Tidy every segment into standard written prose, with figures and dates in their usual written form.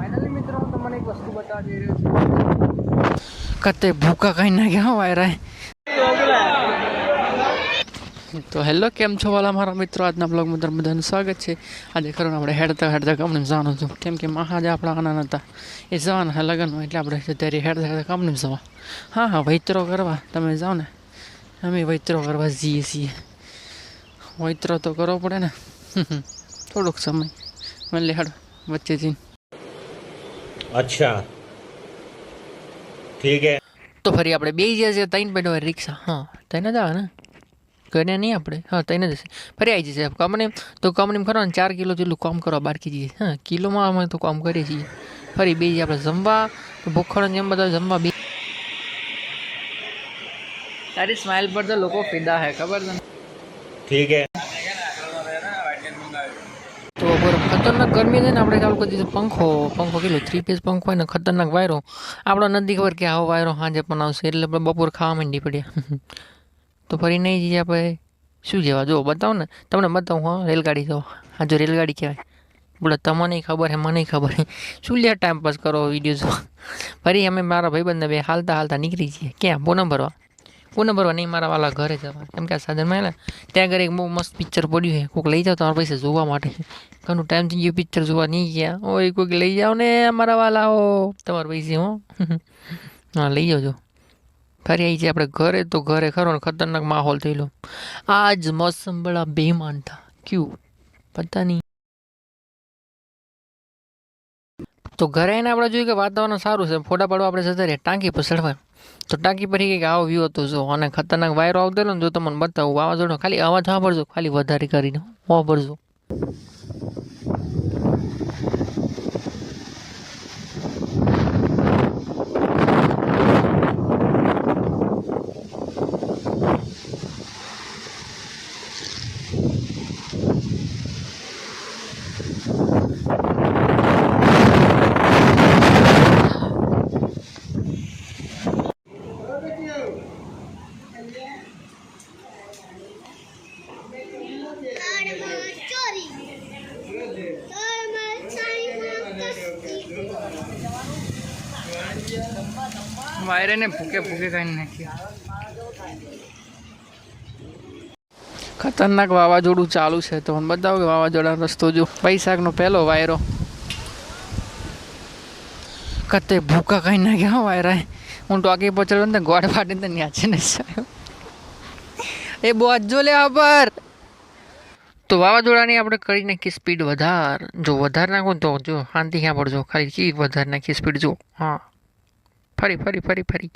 Finally मित्रों तो मैंने एक वस्तु बता दे रही हूँ कते भूखा कहीं ना क्या वायरा है। तो हेलो केम छो वाला मारा मित्रों आज ब्लॉग में बधाનું સ્વાગત છે। આજે ખરો આપણે હેડતા હેડતા કંપની જવાનું હતું કેમ કે મહાજ આપણા આના નહોતા એ જવાના લગ્નમાં એટલે આપણે ત્યારે હેડતા હેડતા કંપની જવા હા હા વૈતરો કરવા તમે જાઓ ને અમે વૈતરો કરવા જઈએ છીએ। વૈતરો તો કરવો પડે ને થોડોક સમય મને હેડ વચ્ચે જઈને अच्छा ठीक है। તો ફરી આપણે બે જઈએ ત્રણ બેડો રિક્ષા હા તઈને જ આવે ને ઘરે નહીં આપણે હા તઈને જશે ફરી આવી જશે કંપની તો કંપનીમાં ખરો ને 4 કિલો જેટલું કામ કરવા બાકી જઈએ હા કિલોમાં અમે તો કામ કરીએ છીએ ફરી બે આપણે જમવા તો ભૂખડ જેમ બધા જમવા બે તારી સ્માઇલ પર તો લોકો ફિદા હે ખબર છે ठीक है। તો બરાબર ખતરનાક ગરમી છે ને આપણે ચાલુ કરી દીધું પંખો પંખો કેટલો 3 પીસ પંખો હોય ને ખતરનાક વાયરો આપણો નથી ખબર કે આવો વાયરો સાંજે પણ આવશે એટલે આપણે બપોર ખાવા માંડી પડ્યા તો ફરી નહીં જઈએ આપણે શું જેવા જો બતાવો ને તમને બતાવું હા રેલગાડી જો હા જો રેલગાડી કહેવાય બોલો તમને ખબર હે મને ખબર હે શું લે ટાઈમ પાસ કરો વિડીયો જો ફરી અમે મારા ભાઈબંધને બે હાલતા હાલતા નીકળી જઈએ ક્યાં પૂનમ ભરવા નહીં મારા વાલા ઘરે જવા કેમ કે આ સાધનમાં ને ત્યાં આગળ એક બહુ મસ્ત પિક્ચર પડ્યું છે કોઈક લઈ જાઓ તમારા પૈસા જોવા માટે ઘણું ટાઈમ થઈ ગયો પિક્ચર જોવા નહીં ગયા ઓય કોઈક લઈ જાઓ ને અમારા વાલા હો તમારા પૈસે હો હા લઈ જાઓ ફરી આવી છે આપણે ઘરે તો ઘરે ખરો ને ખતરનાક માહોલ થયેલો આજ મौसम बड़ा बेईमान था क्यों पता नहीं। તો ઘરે આવીને આપણે જોયું કે વાતાવરણ સારું છે ફોટા પાડવા આપણે જતા રહીએ ટાંકી પર ચડવા તો ટાંકી પર કંઈક આવો વ્યૂ હતો જો અને ખતરનાક વાયરો આવતો ને જો તમને બતાવું વાવાઝોડો ખાલી અવાજ સાંભળજો ખાલી વધારે કરીને વાપરજો વાયરે ને ભૂકે ભૂકે કાઢી નાખ્યા ખતરનાક વાવાઝોડું ચાલુ છે તો મને બતાવો કે વાવાઝોડાનો રસ્તો જો વૈશાખનો પહેલો વાયરો કતે ભૂકા કાઢી નાખ્યા વાયરા હું તો આગે પહોંચેલો ને ગોળ ફાટી ને ન્યાચે ને એ બહુ જો લે પર તો વાવાઝોડાની આપણે કરી નાખી સ્પીડ વધાર જો વધારે નાખો તો જો શાંતિ ક્યાં પડજો ખાલી ચી વધારે નાખી સ્પીડ જો હા ફરી ફરી ફરી ફરી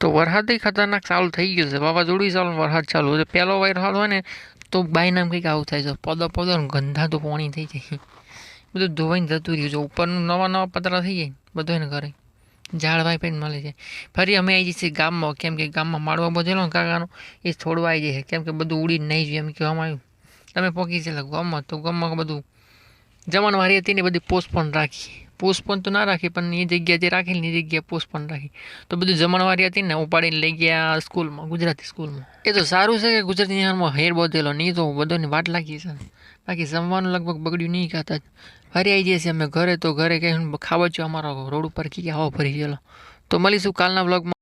તો વરસાદ ખતરનાક ચાલુ થઈ ગયું છે વાવાઝોડું ચાલુ વરસાદ ચાલુ છે પહેલો વરસાદ હોય ને તો બાય નામ કંઈક આવું થાય છે પદો પદો ગંધા તો પાણી થઈ જાય બધું ધોવાઈને જતું રહ્યું છે ઉપરનું નવા નવા પતરા થઈ જાય બધું એને ઘરે ઝાડવાઈ પણ મળે છે ફરી અમે આવી જઈએ ગામમાં કેમ કે ગામમાં માળવા બધેલો ને કાકાનો એ છોડવા આવી જાય કેમ કે બધું ઉડીને નહીં જોઈએ એમ કહેવામાં આવ્યું તમે પહોંચી છે ગામમાં તો ગામમાં બધું જમણવારી હતી ને બધી પોસ્ટપોન રાખી પોસ્ટપોન તો ના રાખી પણ એ જગ્યા જે રાખેલી એ જગ્યાએ પોસ્ટપોન રાખી તો બધું જમણવારી હતી ને ઉપાડીને લઈ ગયા સ્કૂલમાં ગુજરાતી સ્કૂલમાં એ તો સારું છે કે ગુજરાતી નિહાળમાં હેર બધેલો નહીં તો બધાની વાટ લાગી છે બાકી જમવાનું લગભગ બગડ્યું નહીં ખાતા જ ફરી આવી જઈએ છીએ અમે ઘરે તો ઘરે કંઈ ખાવા છો અમારો રોડ ઉપર કી આવો ફરી ગયેલો તો મળીશું કાલના બ્લોગમાં।